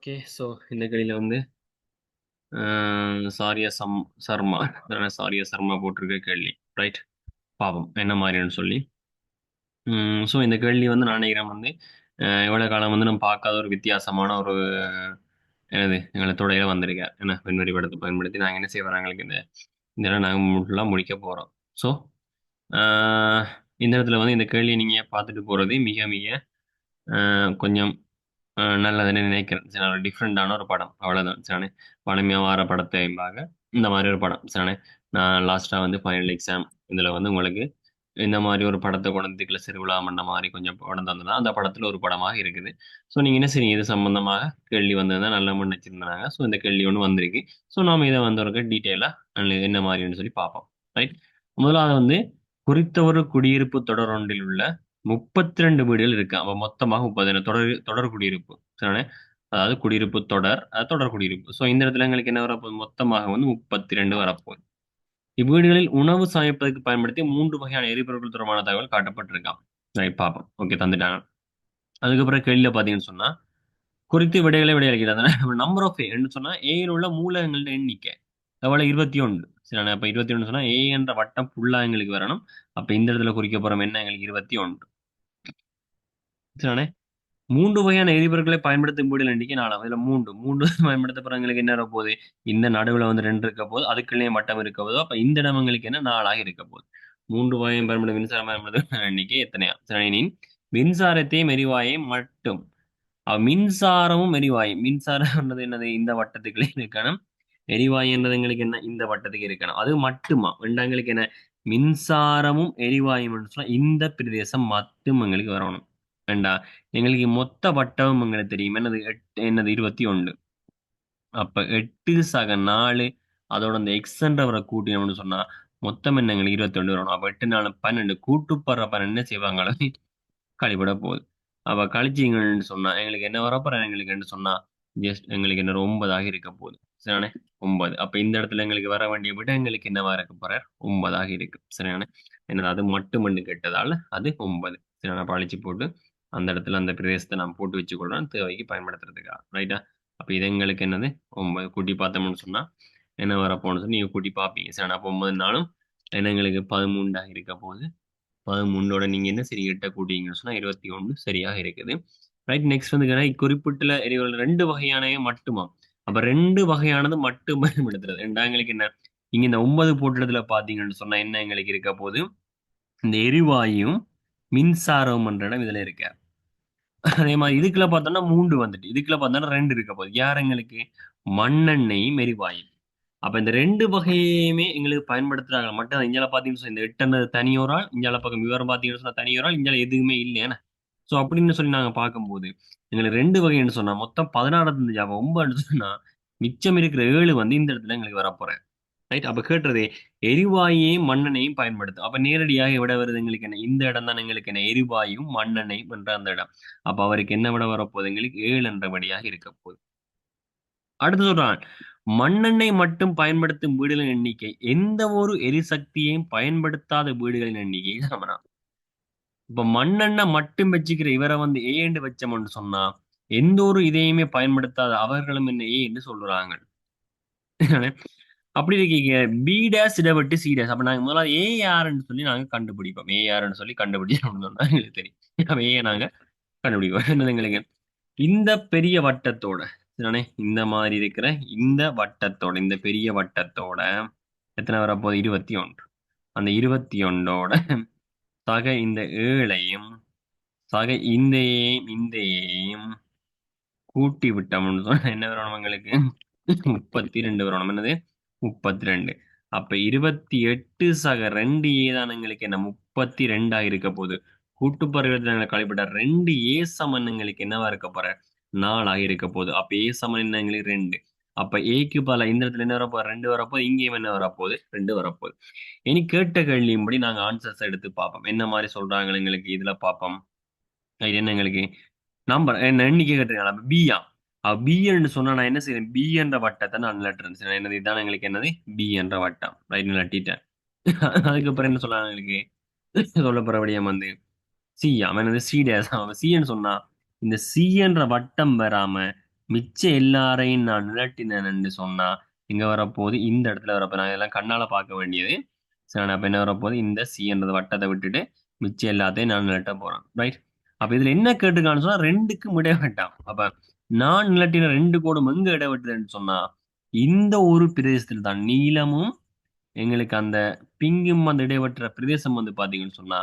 Okay. So இந்த கேள்வியில வந்து சாரியா சர்மா சாரியா சர்மா போட்டிருக்க கேள்வி. ரைட். பாவம் என்ன மாதிரின்னு சொல்லி. ஸோ இந்த கேள்வி வந்து நான் நினைக்கிறேன் வந்து எவ்வளோ காலம் வந்து நம்ம பார்க்காத ஒரு வித்தியாசமான ஒரு என்னது எங்களை துறையில வந்திருக்கேன். என்ன வெண்வரி படத்தை பயன்படுத்தி நாங்கள் என்ன செய்ய வரோம், எங்களுக்கு இந்த இடம் நாங்கள் ஃபுல்லாக முடிக்க போகிறோம். ஸோ இந்த இடத்துல வந்து இந்த கேள்வியை நீங்கள் பார்த்துட்டு போகிறது மிக மிக கொஞ்சம் நல்லதுன்னு நினைக்கிறேன். சரி, ஒரு டிஃப்ரெண்டான ஒரு படம் அவ்வளோதான். சரிண்ணே. பழமையாக வார படத்தை இந்த மாதிரி ஒரு படம். சரிண்ணே. நான் லாஸ்ட்டாக வந்து ஃபைனல் எக்ஸாம் இதில் வந்து உங்களுக்கு இந்த மாதிரி ஒரு படத்தை குழந்தைக்குள்ள சிறுவிழா மன்ன மாதிரி கொஞ்சம் படம் தந்ததுன்னா அந்த படத்தில் ஒரு படமாக இருக்குது. ஸோ நீங்கள் என்ன செய்றீங்க, இது சம்பந்தமாக கேள்வி வந்ததுன்னா நல்ல நினச்சிருந்தாங்க. ஸோ இந்த கேள்வி ஒன்று வந்திருக்கு. ஸோ நாம் இதை வந்தவருக்கு டீட்டெயிலாக என்ன மாதிரின்னு சொல்லி பார்ப்போம். ரைட். முதலாவது வந்து குறித்த ஒரு குடியிருப்பு தொடர் ஒன்றில் உள்ள 32 வீடுகள் இருக்கு. அப்ப மொத்தமாக 30 தொடர் தொடர் குடியிருப்பு. சரிதானே? அதாவது குடியிருப்பு தொடர், தொடர் குடியிருப்பு. ஸோ இந்த இடத்துல எங்களுக்கு என்ன வரப்போகுது, மொத்தமாக வந்து 32 வரப்போகுது. இவ்வீடுகளில் உணவு சமைப்பதற்கு பயன்படுத்தி 3 வகையான எரிபொருட்கள் தொடர்பான தகவல் காட்டப்பட்டிருக்காம். ரைட், பார்ப்போம். ஓகே, தந்துட்டாங்க. அதுக்கப்புறம் கேள்வியில பார்த்தீங்கன்னு சொன்னா குறித்து விடைகளை விடையளிக்கிறது நம்பர் ஆஃப் ஏன்னு சொன்னா ஏயில் உள்ள மூலகங்களின் எண்ணிக்கை எவ்வளவு, 21. சரிண்ணே. அப்ப 21 சொன்னா ஏ என்ற வட்டம் ஃபுல்லா எங்களுக்கு வரணும். அப்ப இந்த இடத்துல குறிக்க போறோம் என்ன, எங்களுக்கு 21. சரிண்ணே. 3 வகையான எரிபொருட்களை பயன்படுத்தும் வீடுகள் எண்ணிக்கை 4. இதுல மூன்று மூன்று பயன்படுத்த போறவங்களுக்கு என்ன இருக்க போகுது, இந்த நடுவுல வந்து 2 இருக்க போகுது, அதுக்குள்ளேயே மட்டம் இருக்க போகுது. அப்ப இந்த இடம் எங்களுக்கு என்ன 4ஆக இருக்க போகுது. 3 வகையும் பயன்படுத்தும் மின்சாரம் பயன்படுத்தும் எண்ணிக்கை எத்தனையா. சரி, மின்சாரத்தையும் எரிவாயையும் மட்டும் மின்சாரமும் எரிவாயும், மின்சாரம் என்னது என்னது இந்த வட்டத்துக்குள்ளே இருக்கணும். எரிவாயு என்றது எங்களுக்கு என்ன இந்த வட்டத்துக்கு இருக்கணும். அது மட்டுமா எங்களுக்கு என்ன மின்சாரமும் எரிவாயும் சொன்னா இந்த பிரதேசம் மட்டும் எங்களுக்கு வரணும். வேண்டா எங்களுக்கு மொத்த வட்டம் எங்களுக்கு தெரியும் என்னது என்னது 21. அப்ப 8 சக 4 அதோட அந்த எக்ஸ்ன்றவரை கூட்டினோம்னு சொன்னா மொத்தம் என்ன எங்களுக்கு 21 வரணும். அப்ப 8 4 12 கூட்டுப்படுற 12 செய்வாங்களோ கழிவிட போகுது. அப்ப கழிச்சீங்கன்னு சொன்னா எங்களுக்கு என்ன வரப்போற, எங்களுக்கு என்ன சொன்னா ஜஸ்ட் எங்களுக்கு என்ன 9ஆக இருக்க போகுது. சரியானே. 9. அப்ப இந்த இடத்துல எங்களுக்கு வர வேண்டிய விட எங்களுக்கு என்னவா இருக்க போற 9ஆக இருக்கு. சரியானே. என்ன அது மட்டும் கேட்டதால அது 9. சரியான அழிச்சு போட்டு அந்த இடத்துல அந்த பிரதேசத்தை நான் போட்டு வச்சுக்கொள்றேன் தேவைக்கு பயன்படுத்துறதுக்காக. ரைட்டா. அப்ப இது எங்களுக்கு என்னது 9 கூட்டி பார்த்தோம்னு சொன்னா என்ன வரப்போன்னு சொல்லி நீங்க கூட்டி பார்ப்பீங்க. சரியான. அப்ப 9 நாளும் என்ன எங்களுக்கு 13ஆக இருக்க போகுது. 13ஓட நீங்க என்ன சரி 8 கூட்டிங்கன்னு சொன்னா 21 சரியாக இருக்குது. ரைட். நெக்ஸ்ட் வந்து குறிப்பிட்டுள்ள எரிபொருள் 2 வகையானவே மட்டுமா. அப்ப 2 வகையானது மட்டும் பயன்படுத்துறது. எங்களுக்கு என்ன இங்க இந்த 9 போட்ட இடத்துல பாத்தீங்கன்னு சொன்னா என்ன எங்களுக்கு இருக்க போது, இந்த எரிவாயும் மின்சாரம் என்ற இடம் இதுல இருக்க. அதே மாதிரி இதுக்குள்ள பார்த்தோம்னா 3 வந்துட்டு, இதுக்குள்ள பார்த்தோம்னா 2 இருக்க போகுது. யார் எங்களுக்கு மண்ணெண்ணெயும் எரிவாயும். அப்ப இந்த 2 வகையுமே எங்களுக்கு பயன்படுத்துறாங்க மட்டும். இங்கால பாத்தீங்கன்னு சொன்னா இந்த 8 தனி ஒரு ஆள், இங்கால பக்கம் விவரம் பாத்தீங்கன்னு சொன்னா தனி ஒரு ஆள், இங்கால எதுவுமே இல்லையா. சோ அப்படின்னு சொல்லி நாங்க பார்க்கும்போது எங்களுக்கு 2 வகைன்னு சொன்னா மொத்தம் 16 இருந்துச்சு. அப்ப 9 சொன்னா மிச்சம் இருக்கிற 7 வந்து இந்த இடத்துல எங்களுக்கு வரப்போறேன். ரைட். அப்ப கேட்டுறது எரிவாயுவையும் மண்ணெண்ணையும் பயன்படுத்தும். அப்ப நேரடியாக விட வருது எங்களுக்கு என்ன, இந்த இடம் தான் எங்களுக்கு என்ன எரிவாயும் மண்ணெண்ணையும் என்ற அந்த இடம். அப்ப அவருக்கு என்ன விட வரப்போகுது, எங்களுக்கு 7 என்றபடியாக இருக்க போகுது. அடுத்து சொல்றான் மண்ணெண்ணெய் மட்டும் பயன்படுத்தும் வீடுகளின் எண்ணிக்கை எந்த ஒரு எரிசக்தியையும் பயன்படுத்தாத வீடுகளின் எண்ணிக்கை சமனா. இப்ப மண்ணெண்ணெய் மட்டும் வச்சுக்கிற இவரை வந்து ஏ என்று வச்சோம்னு சொன்னா எந்த ஒரு இதையுமே பயன்படுத்தாத அவர்களும் என்ன ஏ என்று சொல்றாங்க. அப்படி இருக்கீங்க பி டேஸ் இதை விட்டு சி டேஸ். அப்ப நாங்க முதல்ல ஏ யாருன்னு சொல்லி நாங்க கண்டுபிடிப்போம். ஏ யாருன்னு சொல்லி கண்டுபிடிச்சோம்னு சொன்னா எங்களுக்கு தெரியும். அப்ப ஏ நாங்க கண்டுபிடிப்போம். என்னது எங்களுக்கு இந்த பெரிய வட்டத்தோட சரிதானே, இந்த மாதிரி இருக்கிற இந்த வட்டத்தோட இந்த பெரிய வட்டத்தோட எத்தனை வரப்போகுது 21. அந்த 21ஓட சக இந்த 7ஐயும் சக இந்த ஏயும் கூட்டி விட்டோம்னு சொன்னா என்ன வரணும் எங்களுக்கு 32 வரணும். என்னது 32. அப்ப 28 சக 2 தான் எங்களுக்கு என்ன 32 இருக்க போகுது. கூட்டுப்பருவத்தில் கழிப்பிட்ட 2 சமன் எங்களுக்கு என்னவா இருக்க போற 4 இருக்க போகுது. அப்ப சமன் என்ன எங்களுக்கு 2. அப்ப ஏக்கு பல இந்த இடத்துல என்ன வரப்போ 2 வரப்போ, இங்கேயும் என்ன வரப்போகுது 2 வரப்போகுது. இனி கேட்ட கேள்வியும்படி நாங்க ஆன்சர்ஸ் எடுத்து பார்ப்போம். என்ன மாதிரி சொல்றாங்க எங்களுக்கு இதுல பார்ப்போம். இது என்ன எங்களுக்கு நம்பர் என்ன எண்ணிக்கை கேட்டிருக்காங்க. பியா பி என்று சொன்னா நான் என்ன செய்யறேன், பி என்ற வட்டத்தை நான் லட்டுறேன். என்னது இதுதான் எங்களுக்கு என்னது பி என்ற வட்டம். ரைட், லட்டிட்டேன். அதுக்கப்புறம் என்ன சொல்றாங்க எங்களுக்கு சொல்லப்படுறபடியா வந்து சி. அவன் என்னது சி டேஸ். அவன் சின்னு சொன்னா இந்த சி என்ற வட்டம் வராம மிச்ச எல்லாரையும் நான் நிலட்டினேன்னு சொன்னா இங்க வரப்போகுது இந்த இடத்துல வரப்போ நான் இதெல்லாம் கண்ணால பார்க்க வேண்டியது. சரி, அப்ப என்ன வரப்போகுது இந்த சி என்றது வட்டத்தை விட்டுட்டு மிச்சம் எல்லாத்தையும் நான் நிலட்ட போறேன். ரைட். அப்ப இதுல என்ன கேட்டுக்கான்னு சொன்னா ரெண்டுக்கும் இடைவெட்டாம். அப்ப நான் நிலட்டின ரெண்டு கோடும் எங்க இடைவெட்டுதுன்னு சொன்னா இந்த ஒரு பிரதேசத்தில் தான் நீளமும் எங்களுக்கு அந்த பிங்கும் அந்த இடைவெட்டுற பிரதேசம் வந்து பாத்தீங்கன்னு சொன்னா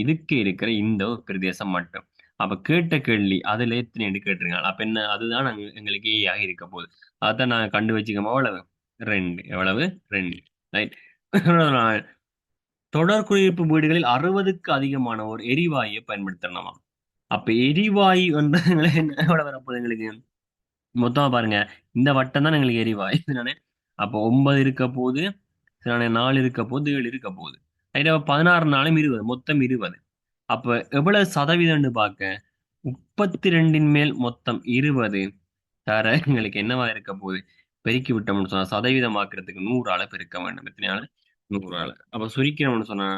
இதுக்கு இருக்கிற இந்த ஒரு பிரதேசம் மட்டும். அப்ப கேட்ட கேள்வி அதுல எத்தனை எடுத்து கேட்டிருக்காங்க. அப்ப என்ன அதுதான் எங்களுக்கு ஏ ஆகி இருக்க போகுது. அதான் நாங்க கண்டு வச்சுக்கோமா எவ்வளவு ரெண்டு எவ்வளவு ரெண்டு. ரைட். தொடர் குடியிருப்பு வீடுகளில் 60க்கு அதிகமானோர் எரிவாயுவை பயன்படுத்தணுமா. அப்ப எரிவாயு வந்து எவ்வளவு வரப்போகுது எங்களுக்கு மொத்தமா பாருங்க. இந்த வட்டம் தான் எங்களுக்கு எரிவாயு தானே. அப்போ 9 இருக்க போகுது, சரிதானே, 4 இருக்க போகுது, 7 இருக்க போகுது. ரைட். அப்ப 16 நாளும் 20 மொத்தம் 20. அப்ப எவ்வளவு சதவீதம்னு பார்க்க 32 மேல் மொத்தம் 20 தர எங்களுக்கு என்னவா இருக்க போகுது பெருக்கி விட்டோம்னு சொன்னா சதவீதமாக்குறதுக்கு 100ஆல பெருக்க வேண்டும். எத்தனையால 100ஆல. அப்ப சுருக்கிறோம்னு சொன்னா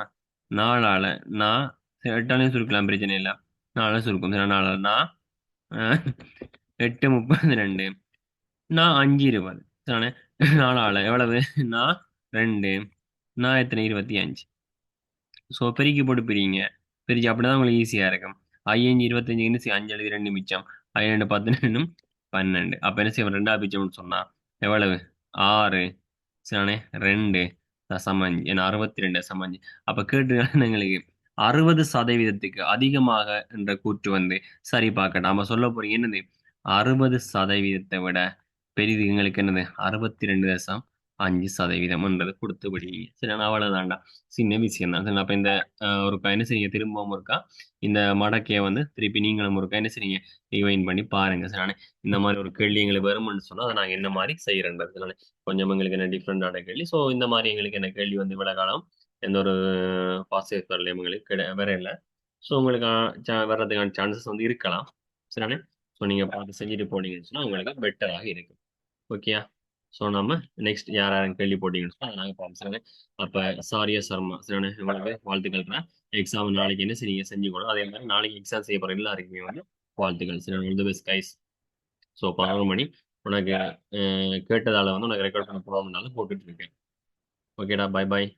4ஆல நான் 8ஆலையும் சுருக்கலாம் பிரச்சனை இல்லை. 4 சுருக்கும். சரி, 4 நான் 8 32 நான் 5 20 தானே. 4ஆல எவ்வளவு நான் 2 நான் எத்தனை 25. ஸோ பெருக்கி போட்டு பிரிங்க. பிரிச்சு அப்படிதான் உங்களுக்கு ஈஸியா இருக்கும். 5 25 அஞ்சு எழுதி 2 மிச்சம் 5 10 12. அப்ப என்ன செய்வோம் ரெண்டா பிச்சம்னு சொன்னா எவ்வளவு 6 சரிதானே 2 தசமஞ்சு ஏன்னா 62 தசமஞ்சு. அப்ப கேட்டு எங்களுக்கு 60% அதிகமாக என்ற கூற்று வந்து சரி பார்க்கணும். நாம சொல்ல போறீங்க என்னது 60% விட பெரிது எங்களுக்கு என்னது 62.5% கொடுத்து விடுவீங்க. சரி, நான் அவ்வளவுதான்டா. சின்ன விஷயம் தான். சரி, அப்ப இந்த ஒரு என்ன செய்யுங்க திரும்பவும் இருக்கா இந்த மடக்கையை வந்து திருப்பி நீங்களும் ஒருக்கா என்ன செய்யுங்க ரிவைன் பண்ணி பாருங்க. சரி, இந்த மாதிரி ஒரு கேள்வி எங்களுக்கு வரும்னு சொன்னா அதை நாங்க என்ன மாதிரி செய்யறேன்றது கொஞ்சம் எங்களுக்கு என்ன டிஃப்ரெண்டான கேள்வி. ஸோ இந்த மாதிரி எங்களுக்கு என்ன கேள்வி வந்து இவ்வளவு காலம் எந்த ஒரு பாஸ் பேப்பர்லையும் எங்களுக்கு வேற இல்லை. ஸோ உங்களுக்கு வர்றதுக்கான சான்சஸ் வந்து இருக்கலாம். சரிதானே. ஸோ நீங்க பார்த்து செஞ்சுட்டு போனீங்கன்னு சொன்னா உங்களுக்கு பெட்டராக இருக்கும். ஓகேயா. ஸோ நம்ம நெக்ஸ்ட் யார் யாரும் கேள்வி போட்டீங்கன்னு சொன்னா அதை நாங்கள் பார்ப்போம். சரிதானே. அப்ப சாரியா சர்மா சரிதானே உங்களுக்கு வாழ்த்துக்கள். எக்ஸாம் நாளைக்கு என்ன செய்யுங்க செஞ்சு கூட அதே மாதிரி நாளைக்கு எக்ஸாம் செய்ய போற எல்லாருக்குமே வந்து வாழ்த்துக்கள். சரி, பெஸ்ட் கைஸ். ஸோ 11 மணி உனக்கு கேட்டதால வந்து உனக்கு ரெக்கார்ட் பண்ண போகணும்னாலும் போட்டுட்டு இருக்கேன். ஓகேடா. Bye bye.